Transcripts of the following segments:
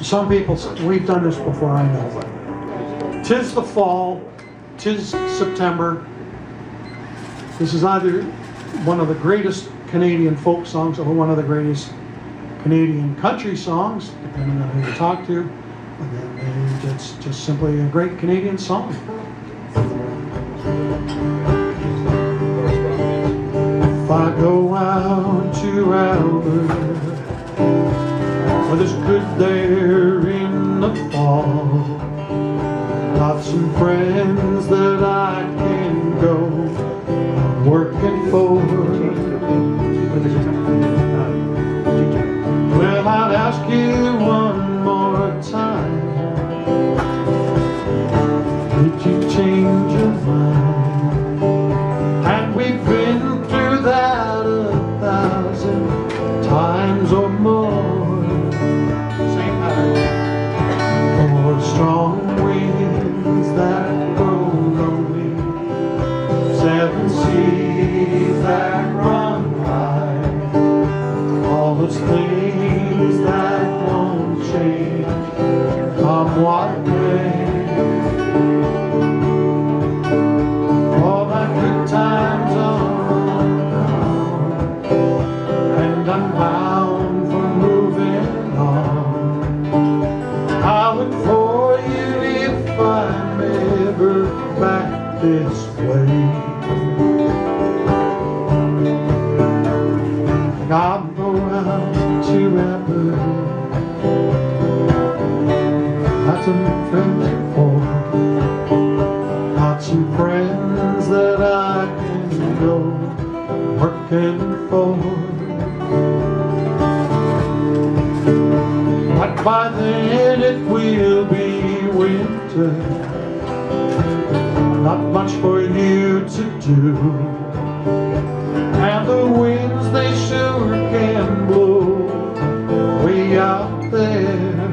Some people, we've done this before, I know, but 'tis the fall, 'tis September. This is either one of the greatest Canadian folk songs or one of the greatest Canadian country songs, depending on who you talk to. And then it's just simply a great Canadian song. If I go out to Albert, well, it's good there in the fall. Got some friends that I can go working for. Well, I'd ask you one more time, did you change your mind? And we've been through that 1,000 times or more. Same pattern. For strong winds that blow lonely, 7 seas that run wide, all those things that won't change, come what may. All my good times are gone, and I'm bound for moving on. I'll look for you if I'm ever back this way. I'll go out to Albert, got some friends before, got some friends that I can go working for. But by then it will be winter, not much for you to do, and the winds they sure can blow way out there.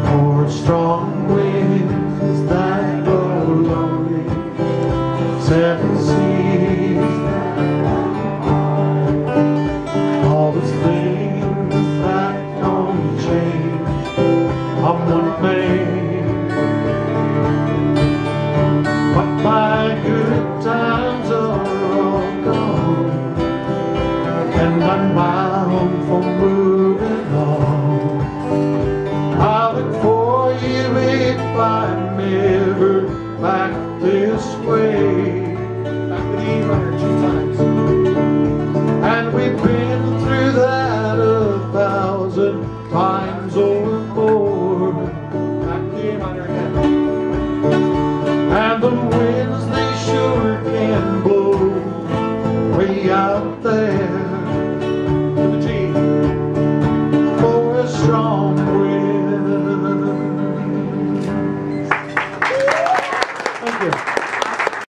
For strong winds that blow lonely, 7 seas, all those things that don't change, I'm one man. But my good times are all gone, and I'm bound for moving on. I'll look for you if I'm ever back this way. Back to the E minor 2 times. And we've been through that 1,000 times or more. Back to the E minor again. And the winds they sure can blow way out there.